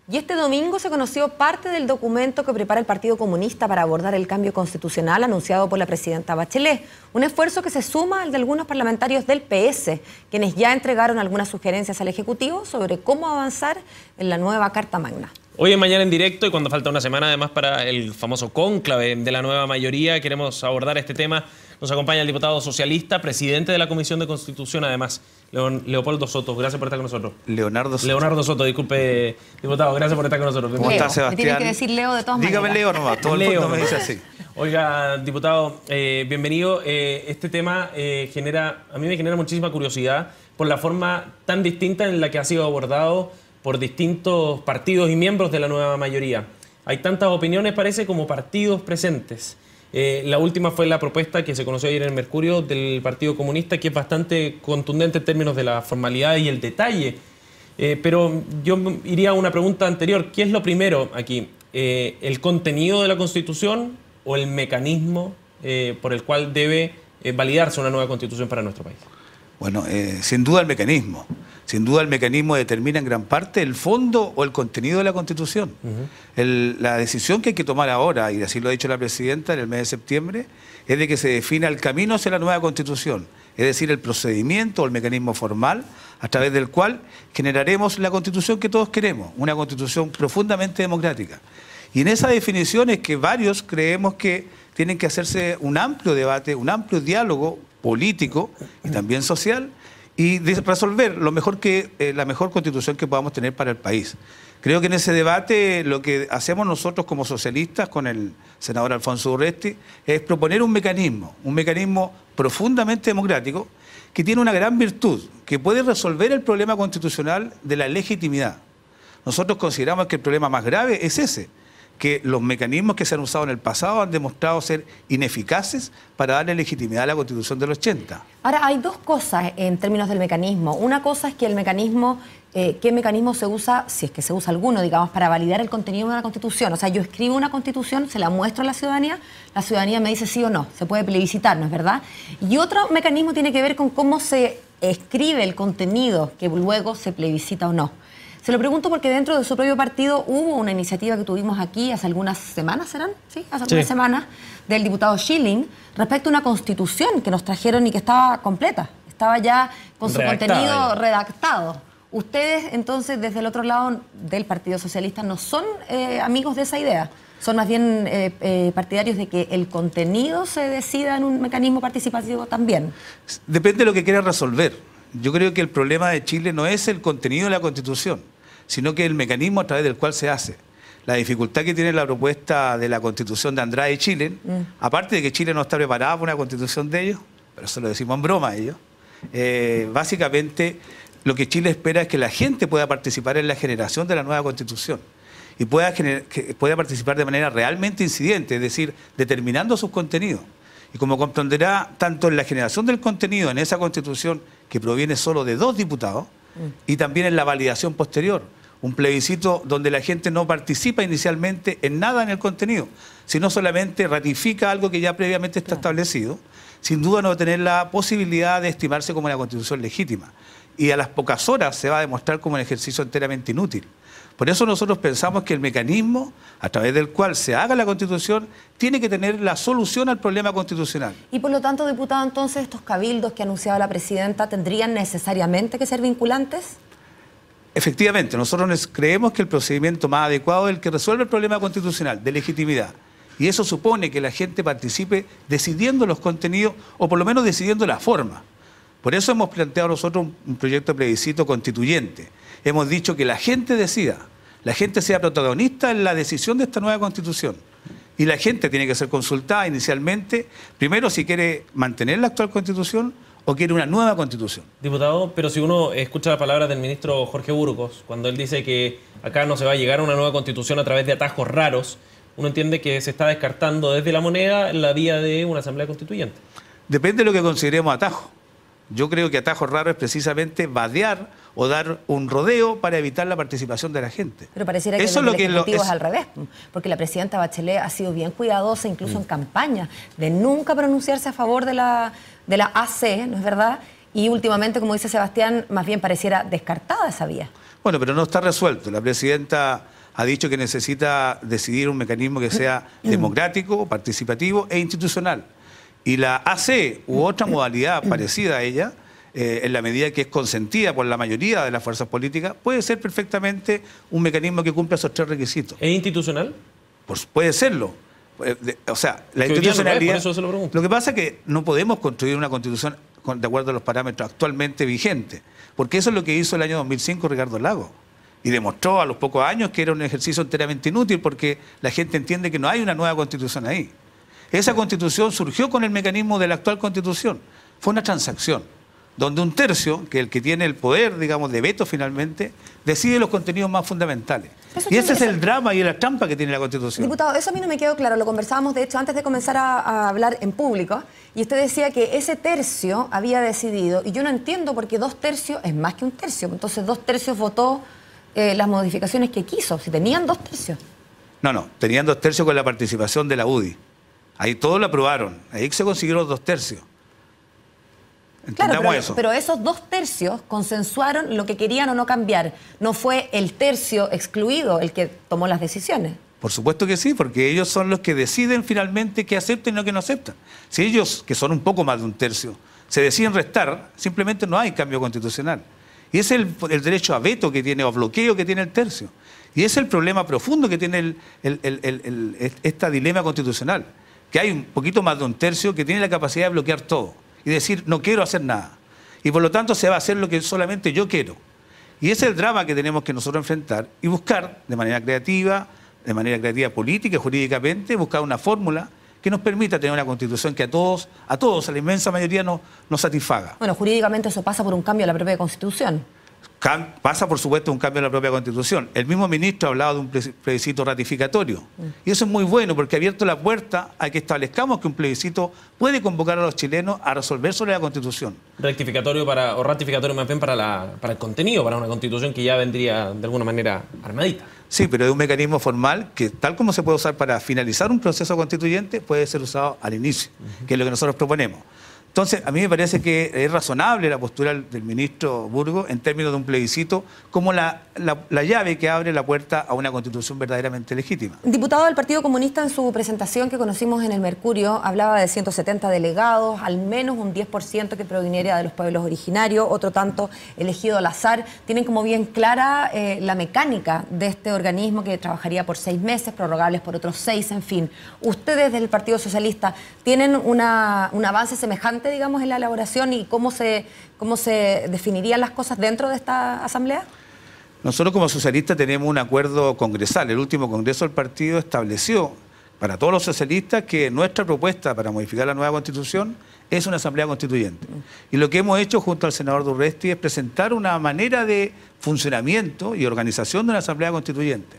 Y este domingo se conoció parte del documento que prepara el Partido Comunista para abordar el cambio constitucional anunciado por la presidenta Bachelet. Un esfuerzo que se suma al de algunos parlamentarios del PS, quienes ya entregaron algunas sugerencias al Ejecutivo sobre cómo avanzar en la nueva Carta Magna. Hoy en Mañana en Directo, y cuando falta una semana además para el famoso cónclave de la nueva mayoría, queremos abordar este tema. Nos acompaña el diputado socialista, presidente de la Comisión de Constitución, además, Leopoldo Soto. Gracias por estar con nosotros. Leonardo Soto, disculpe, diputado, gracias por estar con nosotros. ¿Cómo está, Sebastián? Me tiene que decir Leo de todas maneras. Dígame Leo nomás, todo el mundo me dice así. Oiga, diputado, bienvenido. Este tema a mí me genera muchísima curiosidad por la forma tan distinta en la que ha sido abordado por distintos partidos y miembros de la nueva mayoría. Hay tantas opiniones, parece, como partidos presentes. La última fue la propuesta que se conoció ayer en el Mercurio del Partido Comunista, que es bastante contundente en términos de la formalidad y el detalle. Pero yo iría a una pregunta anterior. ¿Qué es lo primero aquí? ¿El contenido de la Constitución o el mecanismo por el cual debe validarse una nueva Constitución para nuestro país? Bueno, sin duda el mecanismo. Sin duda el mecanismo determina en gran parte el fondo o el contenido de la Constitución. La decisión que hay que tomar ahora, y así lo ha dicho la presidenta en el mes de septiembre, es de que se defina el camino hacia la nueva Constitución, es decir, el procedimiento o el mecanismo formal a través del cual generaremos la Constitución que todos queremos, una Constitución profundamente democrática. Y en esa definición es que varios creemos que tienen que hacerse un amplio debate, un amplio diálogo político y también social, y resolver la mejor Constitución que podamos tener para el país. Creo que en ese debate lo que hacemos nosotros como socialistas con el senador Alfonso Urresti es proponer un mecanismo profundamente democrático que tiene una gran virtud, que puede resolver el problema constitucional de la legitimidad. Nosotros consideramos que el problema más grave es ese, que los mecanismos que se han usado en el pasado han demostrado ser ineficaces para darle legitimidad a la Constitución del 80. Ahora, hay dos cosas en términos del mecanismo. Una cosa es que el mecanismo, ¿qué mecanismo se usa, si es que se usa alguno, digamos, para validar el contenido de una Constitución? O sea, yo escribo una Constitución, se la muestro a la ciudadanía me dice sí o no, se puede plebiscitar, ¿no es verdad? Y otro mecanismo tiene que ver con cómo se escribe el contenido que luego se plebiscita o no. Se lo pregunto porque dentro de su propio partido hubo una iniciativa que tuvimos aquí hace algunas semanas, ¿serán? Sí, hace algunas semanas, del diputado Schilling, respecto a una constitución que nos trajeron y que estaba completa, estaba ya con su contenido redactado. Ustedes, entonces, desde el otro lado del Partido Socialista, no son amigos de esa idea, son más bien partidarios de que el contenido se decida en un mecanismo participativo también. Depende de lo que quiera resolver. Yo creo que el problema de Chile no es el contenido de la Constitución, sino que el mecanismo a través del cual se hace. La dificultad que tiene la propuesta de la Constitución de Andrade y Chile, aparte de que Chile no está preparado para una Constitución de ellos, pero eso lo decimos en broma a ellos, básicamente lo que Chile espera es que la gente pueda participar en la generación de la nueva Constitución y pueda participar de manera realmente incidente, es decir, determinando sus contenidos. Y como comprenderá, tanto en la generación del contenido en esa Constitución, que proviene solo de 2 diputados, y también en la validación posterior, un plebiscito donde la gente no participa inicialmente en nada en el contenido, sino solamente ratifica algo que ya previamente está establecido, sin duda no va a tener la posibilidad de estimarse como una Constitución legítima. Y a las pocas horas se va a demostrar como un ejercicio enteramente inútil. Por eso nosotros pensamos que el mecanismo a través del cual se haga la Constitución tiene que tener la solución al problema constitucional. Y por lo tanto, diputado, entonces estos cabildos que ha anunciado la presidenta ¿tendrían necesariamente que ser vinculantes? Efectivamente, nosotros creemos que el procedimiento más adecuado es el que resuelve el problema constitucional de legitimidad. Y eso supone que la gente participe decidiendo los contenidos o por lo menos decidiendo la forma. Por eso hemos planteado nosotros un proyecto de plebiscito constituyente. Hemos dicho que la gente decida, la gente sea protagonista en la decisión de esta nueva Constitución. Y la gente tiene que ser consultada inicialmente, primero si quiere mantener la actual Constitución o quiere una nueva Constitución. Diputado, pero si uno escucha las palabras del ministro Jorge Burgos, cuando él dice que acá no se va a llegar a una nueva Constitución a través de atajos raros, uno entiende que se está descartando desde la moneda la vía de una asamblea constituyente. Depende de lo que consideremos atajo. Yo creo que atajo raro es precisamente vadear o dar un rodeo para evitar la participación de la gente. Pero pareciera que el Ejecutivo es al revés, porque la presidenta Bachelet ha sido bien cuidadosa, incluso en campaña, de nunca pronunciarse a favor de la AC, ¿no es verdad? Y últimamente, como dice Sebastián, más bien pareciera descartada esa vía. Bueno, pero no está resuelto. La presidenta ha dicho que necesita decidir un mecanismo que sea democrático, participativo e institucional. Y la AC u otra modalidad parecida a ella, en la medida que es consentida por la mayoría de las fuerzas políticas, puede ser perfectamente un mecanismo que cumpla esos 3 requisitos. ¿Es institucional? Pues puede serlo. O sea, la Que hoy día no lo es, institucionalidad... por eso se lo pregunto. Lo que pasa es que no podemos construir una constitución de acuerdo a los parámetros actualmente vigentes, porque eso es lo que hizo el año 2005 Ricardo Lagos. Y demostró a los pocos años que era un ejercicio enteramente inútil porque la gente entiende que no hay una nueva constitución ahí. Esa constitución surgió con el mecanismo de la actual constitución. Fue una transacción, donde un tercio, que es el que tiene el poder, digamos, de veto finalmente, decide los contenidos más fundamentales. Y ese es el drama y la trampa que tiene la Constitución. Diputado, eso a mí no me quedó claro. Lo conversábamos, de hecho, antes de comenzar a hablar en público. Y usted decía que ese tercio había decidido. Y yo no entiendo porque 2 tercios es más que un tercio. Entonces 2 tercios votó las modificaciones que quiso. Si tenían 2 tercios. No. Tenían 2 tercios con la participación de la UDI. Ahí todos lo aprobaron. Ahí se consiguieron los 2 tercios. Claro, pero esos 2 tercios consensuaron lo que querían o no cambiar. No fue el tercio excluido el que tomó las decisiones. Por supuesto que sí, porque ellos son los que deciden finalmente qué aceptan y no que no aceptan. Si ellos, que son un poco más de un tercio, se deciden restar, simplemente no hay cambio constitucional. Y ese es el derecho a veto que tiene, o bloqueo que tiene el tercio. Y ese es el problema profundo que tiene esta dilema constitucional, que hay un poquito más de un tercio que tiene la capacidad de bloquear todo y decir, no quiero hacer nada. Y por lo tanto se va a hacer lo que solamente yo quiero. Y ese es el drama que tenemos que nosotros enfrentar y buscar de manera creativa política y jurídicamente, buscar una fórmula que nos permita tener una constitución que a todos, a la inmensa mayoría, nos satisfaga. Bueno, jurídicamente eso pasa por un cambio a la propia Constitución. Pasa, por supuesto, un cambio en la propia Constitución. El mismo ministro ha hablado de un plebiscito ratificatorio. Y eso es muy bueno porque ha abierto la puerta a que establezcamos que un plebiscito puede convocar a los chilenos a resolver sobre la Constitución. Ratificatorio más bien para el contenido, para una Constitución que ya vendría de alguna manera armadita. Sí, pero es un mecanismo formal que, tal como se puede usar para finalizar un proceso constituyente, puede ser usado al inicio, que es lo que nosotros proponemos. Entonces, a mí me parece que es razonable la postura del ministro Burgos en términos de un plebiscito como la llave que abre la puerta a una constitución verdaderamente legítima. Diputado del Partido Comunista, en su presentación que conocimos en el Mercurio, hablaba de 170 delegados, al menos un 10% que proviniera de los pueblos originarios, otro tanto elegido al azar. Tienen como bien clara la mecánica de este organismo que trabajaría por 6 meses, prorrogables por otros 6, en fin. ¿Ustedes del Partido Socialista tienen un avance semejante, digamos, en la elaboración y cómo se definirían las cosas dentro de esta asamblea? Nosotros como socialistas tenemos un acuerdo congresal. El último congreso del partido estableció para todos los socialistas que nuestra propuesta para modificar la nueva Constitución es una asamblea constituyente. Y lo que hemos hecho junto al senador Durresti es presentar una manera de funcionamiento y organización de una asamblea constituyente.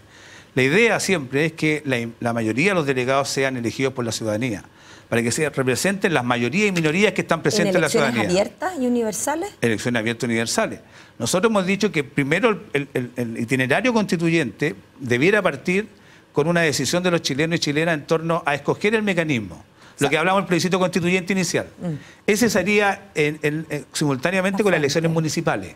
La idea siempre es que la mayoría de los delegados sean elegidos por la ciudadanía, para que se representen las mayorías y minorías que están presentes en la ciudadanía. ¿Elecciones abiertas y universales? Elecciones abiertas y universales. Nosotros hemos dicho que primero el itinerario constituyente debiera partir con una decisión de los chilenos y chilenas en torno a escoger el mecanismo. Lo que hablamos del plebiscito constituyente inicial. Ese sería simultáneamente con las elecciones municipales.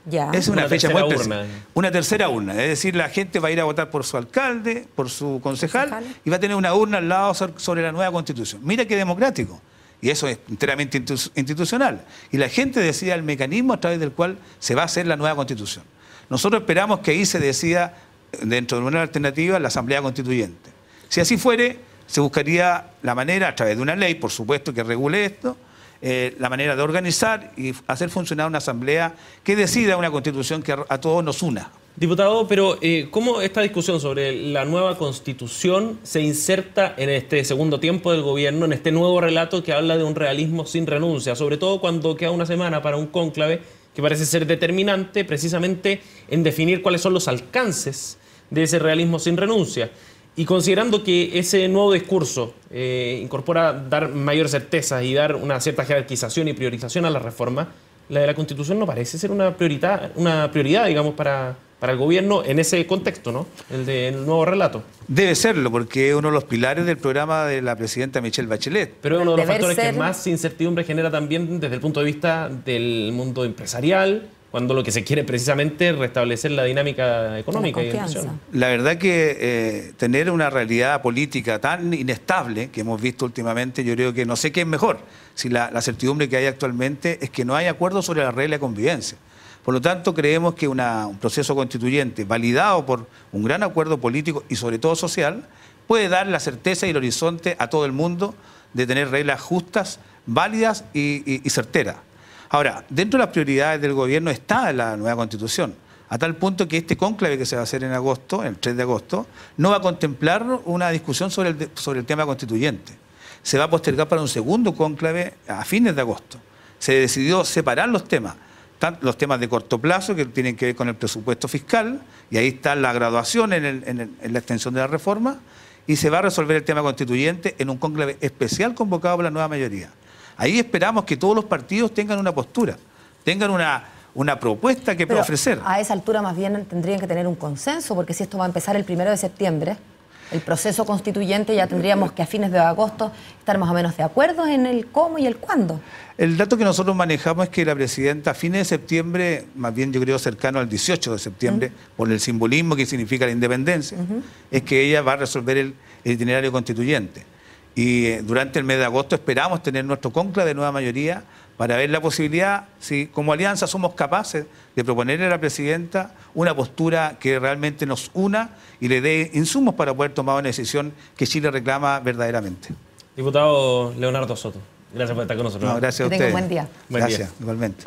Ya. Es una fecha muy urna. Una tercera urna. Es decir, la gente va a ir a votar por su alcalde, por su concejal, y va a tener una urna al lado sobre la nueva Constitución. Mira qué democrático. Y eso es enteramente institucional. Y la gente decide el mecanismo a través del cual se va a hacer la nueva Constitución. Nosotros esperamos que ahí se decida, dentro de una alternativa, la Asamblea Constituyente. Si así fuere, se buscaría la manera, a través de una ley, por supuesto, que regule esto, la manera de organizar y hacer funcionar una asamblea que decida una constitución que a todos nos una. Diputado, pero ¿cómo esta discusión sobre la nueva constitución se inserta en este segundo tiempo del gobierno, en este nuevo relato que habla de un realismo sin renuncia, sobre todo cuando queda una semana para un cónclave que parece ser determinante precisamente en definir cuáles son los alcances de ese realismo sin renuncia? Y considerando que ese nuevo discurso incorpora dar mayor certeza y dar una cierta jerarquización y priorización a la reforma, la de la Constitución no parece ser una prioridad, digamos, para el gobierno en ese contexto, ¿no? El del nuevo relato. Debe serlo, porque es uno de los pilares del programa de la presidenta Michelle Bachelet. Pero es uno de los factores que más incertidumbre genera también desde el punto de vista del mundo empresarial, cuando lo que se quiere precisamente es restablecer la dinámica económica y de inversión. La verdad que tener una realidad política tan inestable que hemos visto últimamente, yo creo que no sé qué es mejor. Si la certidumbre que hay actualmente es que no hay acuerdo sobre la regla de convivencia. Por lo tanto, creemos que un proceso constituyente validado por un gran acuerdo político y sobre todo social puede dar la certeza y el horizonte a todo el mundo de tener reglas justas, válidas y certeras. Ahora, dentro de las prioridades del gobierno está la nueva Constitución, a tal punto que este cónclave que se va a hacer en agosto, el 3 de agosto, no va a contemplar una discusión sobre el tema constituyente. Se va a postergar para un segundo cónclave a fines de agosto. Se decidió separar los temas de corto plazo, que tienen que ver con el presupuesto fiscal, y ahí está la graduación en la extensión de la reforma, y se va a resolver el tema constituyente en un cónclave especial convocado por la nueva mayoría. Ahí esperamos que todos los partidos tengan una postura, tengan una propuesta que ofrecer. A esa altura más bien tendrían que tener un consenso, porque si esto va a empezar el 1 de septiembre, el proceso constituyente, ya tendríamos que a fines de agosto estar más o menos de acuerdo en el cómo y el cuándo. El dato que nosotros manejamos es que la presidenta a fines de septiembre, más bien yo creo cercano al 18 de septiembre, por el simbolismo que significa la independencia, es que ella va a resolver el itinerario constituyente. Y durante el mes de agosto esperamos tener nuestro cónclave de nueva mayoría para ver la posibilidad, si como alianza somos capaces de proponerle a la presidenta una postura que realmente nos una y le dé insumos para poder tomar una decisión que Chile reclama verdaderamente. Diputado Leonardo Soto, gracias por estar con nosotros. No, gracias a ustedes. Que tenga un buen día. Gracias, igualmente.